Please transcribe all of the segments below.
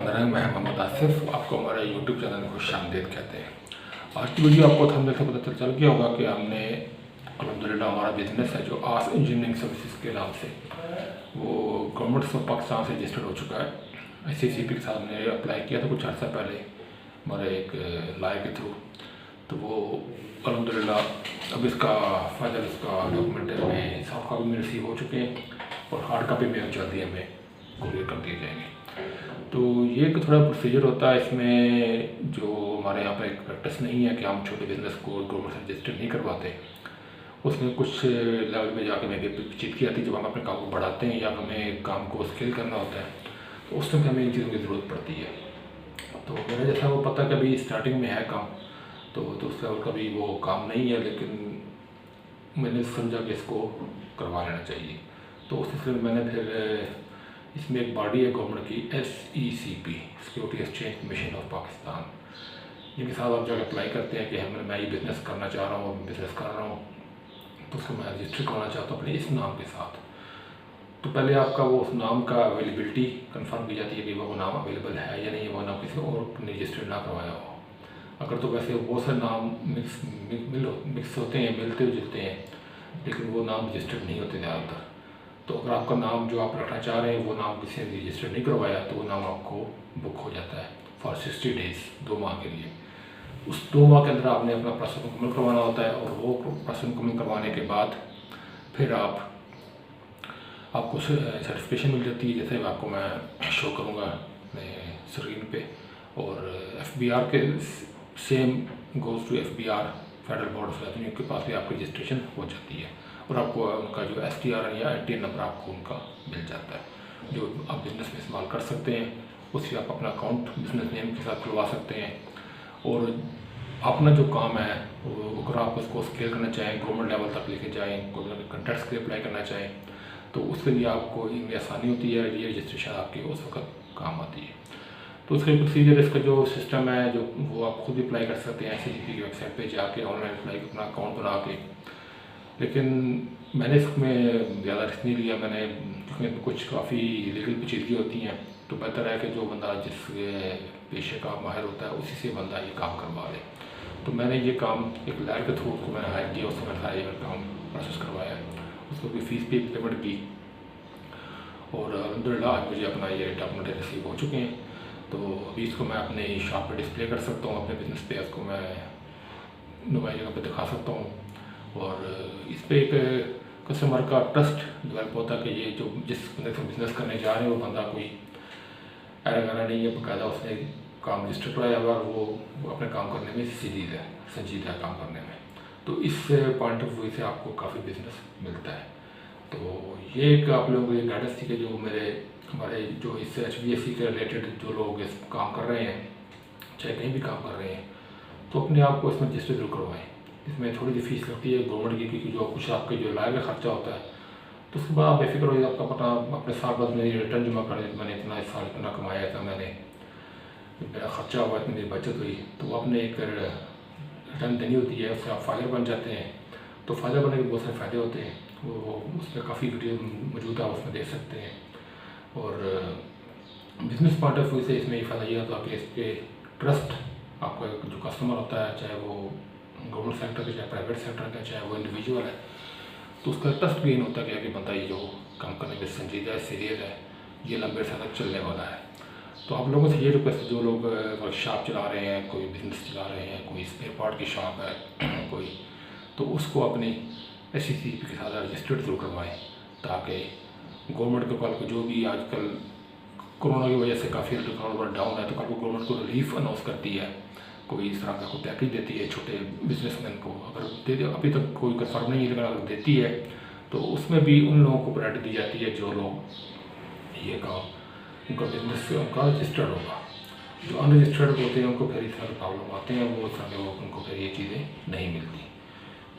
मैं मोहम्मद आसिफ, आपको हमारे यूट्यूब चैनल में खुशामदीद कहते हैं। आज की वीडियो आपको थंबनेल से पता चल गया होगा कि हमने अल्हम्दुलिल्लाह हमारा बिज़नेस है जो आस इंजीनियरिंग सर्विसेज के नाम से वो गवर्नमेंट ऑफ पाकिस्तान से रजिस्टर्ड हो चुका है। ICCP के साथ हमने अप्लाई किया था कुछ अर्सा पहले हमारे एक लाइव के थ्रू, तो वो अल्हम्दुलिल्लाह अब इसका फाइनल इसका डॉक्यूमेंट में सॉफ्ट कॉपी में रिसीव हो चुके हैं और हार्ड कॉपी में जल्दी हमें कुरियर कर दिए जाएंगे। तो ये एक थोड़ा प्रोसीजर होता है इसमें, जो हमारे यहाँ पर एक प्रैक्टिस नहीं है कि हम छोटे बिजनेस को गवर्नमेंट से रजिस्टर नहीं करवाते। उसमें कुछ लेवल में जाकर हमें बातचीत की आती है जब हम अपने काम को बढ़ाते हैं या हमें काम को स्केल करना होता है, तो उस समय हमें इन चीज़ों की ज़रूरत पड़ती है। तो मेरा जैसा वो पता कि अभी स्टार्टिंग में है काम, तो उस लेवल का भी वो काम नहीं है, लेकिन मैंने समझा कि इसको करवा लेना चाहिए। तो उस सिलसिले में मैंने फिर इसमें एक बॉडी है गवर्नमेंट की SECP, security exchange commission of Pakistan, जिनके साथ आप जब अप्लाई करते हैं कि मैं ये बिज़नेस करना चाह रहा हूँ, बिज़नेस कर रहा हूँ, तो उसको मैं रजिस्टर करना चाहता हूँ अपने इस नाम के साथ। तो पहले आपका वो उस नाम का अवेलेबिलिटी कंफर्म की जाती है कि वो नाम अवेलेबल है या नहीं, वो नाम किसी और ने रजिस्टर ना करवाया हो। अगर तो वैसे बहुत से नाम मिक्स होते हैं, मिलते जुलते हैं, लेकिन वो नाम रजिस्टर्ड नहीं होते ज़्यादातर। तो अगर आपका नाम जो आप रखना चाह रहे हैं वो नाम किसी ने रजिस्टर नहीं करवाया, तो वो नाम आपको बुक हो जाता है फॉर 60 डेज़, 2 माह के लिए। उस 2 माह के अंदर आपने अपना प्रोसेस मुकम्मल करवाना होता है, और वो प्रोसेस मुकम्मल करवाने के बाद फिर आपको सर्टिफिकेशन मिल जाती है, जैसे आपको मैं शो करूँगा अपने स्क्रीन पे। और FBR के same goes to FBR, federal board of revenue के पास भी आपकी रजिस्ट्रेशन हो जाती है, और आपको उनका जो STR या ITN नंबर आपको उनका मिल जाता है, जो आप बिज़नेस में इस्तेमाल कर सकते हैं। उससे आप अपना अकाउंट बिज़नेस नेम के साथ खुलवा सकते हैं, और अपना जो काम है वो अगर आप उसको स्केल करना चाहें, गवर्नमेंट लेवल तक लेके जाएँ, कोई कॉन्ट्रैक्ट्स के लिए अप्लाई करना चाहें, तो उसके लिए आपको इनमें आसानी होती है। ये रजिस्ट्रेशन आपकी उस वक्त काम आती है। तो उसका प्रोसीजर, इसका जो सिस्टम है जो वो आप खुद भी अप्लाई कर सकते हैं ICCP की वेबसाइट पे जाके, ऑनलाइन अप्लाई अपना अकाउंट बना के। लेकिन मैंने इसमें ज़्यादा रिस्क नहीं लिया, मैंने क्योंकि कुछ काफ़ी लीगल पेचीदगी होती हैं, तो बेहतर है कि जो बंदा जिस पेशे का माहिर होता है उसी से बंदा ये काम करवा ले। तो मैंने ये काम एक लैब के थ्रू उसको मैंने हायर किया, उससे मैंने सारा ये काम प्रोसेस करवाया, उसको भी फीस पे पेमेंट की, और अल्हम्दुलिल्लाह आज मुझे अपना ये डॉक्यूमेंट रिसीव हो चुके हैं। तो अभी इसको मैं अपने शॉप पे डिस्प्ले कर सकता हूँ, अपने बिज़नेस पे उसको मैं नुमाई जगह पे दिखा सकता हूँ, और इस पे एक कस्टमर का ट्रस्ट डेवलप होता है कि ये जो जिस बंदे से बिज़नेस करने जा रहे हैं वो बंदा कोई एरा नहीं है, बाकायदा उसने काम रजिस्टर कराया हुआ, वो अपने काम करने में संजीदा है काम करने में। तो इस पॉइंट ऑफ व्यू से आपको काफ़ी बिज़नेस मिलता है। तो ये एक आप लोगों को ये गाइडेंस थी कि जो हमारे जो इस HVAC के रिलेटेड जो लोग इस काम कर रहे हैं, चाहे कहीं भी काम कर रहे हैं, तो अपने आप को इसमें रजिस्टर जरूर करवाएं। इसमें थोड़ी सी फीस लगती है गवर्नमेंट की, क्योंकि जो कुछ आपके जो लाइव का खर्चा होता है, तो उसके बाद आप बेफिक्र हो जाए, आपका पता अपने साल बाद में रिटर्न जमा कर देते, मैंने इतना इस साल इतना कमाया था, मैंने मेरा खर्चा हुआ, इतनी मेरी बचत हुई, तो वो अपने एक रिटर्न देनी होती है, उससे आप फाइलर बन जाते हैं। तो फाइलर बनने के बहुत सारे फ़ायदे होते हैं, वो उसमें काफ़ी वीडियो मौजूद है, उसमें देख सकते हैं। और बिज़नेस पॉइंट ऑफ व्यू से इसमें ये फ़ायदा ये होता है कि इस पर ट्रस्ट आपका जो कस्टमर होता है, चाहे वो गवर्नमेंट सेक्टर का, चाहे प्राइवेट सेक्टर का, चाहे वो इंडिविजुअल है, तो उसका ट्रस्ट गेन होता है कि बंदा ये जो काम करने में संजीदा है, सीरियस है, ये लंबे समय तक चलने वाला है। तो आप लोगों से ये रिक्वेस्ट, जो लोग वर्कशॉप चला रहे हैं, कोई बिज़नेस चला रहे हैं, कोई स्पेयर पार्ट की शॉप है कोई, तो उसको अपनी SCCP के साथ रजिस्टर्ड जरूर करवाएँ, ताकि गवर्नमेंट को कल को जो भी आजकल कोरोना की वजह से काफ़ी कारोबार डाउन है, तो कल को गवर्नमेंट को रिलीफ अनाउंस करती है, कोई इस तरह का कोई पैकेज देती है छोटे बिजनेसमैन को, अगर दे दे, अभी तक कोई कंफर्म नहीं है, लेकिन अगर देती है तो उसमें भी उन लोगों को प्रायोरिटी दी जाती है जो लोग ये काम उनका बिजनेस से उनका रजिस्टर्ड होगा। जो अनरजिस्टर्ड होते हैं उनको फिर इस तरह प्रॉब्लम आते हैं, वो इस तरह के उनको फिर ये चीज़ें नहीं मिलती।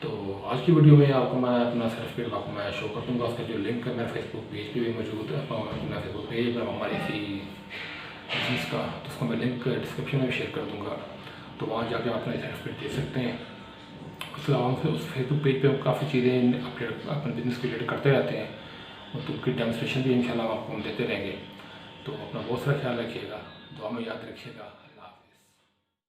तो आज की वीडियो में आपको मैं अपना सर्टिफिकेट आपको मैं शो कर दूँगा, उसका जो लिंक है मेरे फेसबुक पेज पे भी मौजूद है, अपना फेसबुक पेज पर हमारी इसी बिजनेस का, तो उसको मैं लिंक डिस्क्रिप्शन में भी शेयर कर दूँगा, तो वहाँ जाके आप अपना सर्टिफिकेट दे सकते हैं। उसके अलावा फिर उस फेसबुक पेज पे काफ़ी चीज़ें अपडेट अपने बिज़नेस के रिलेटेड करते रहते हैं, और तो उनकी डेमोस्ट्रेशन भी इंशाल्लाह आपको हम देते रहेंगे। तो अपना बहुत सारा ख्याल रखिएगा। दुआ में याद रखिएगा।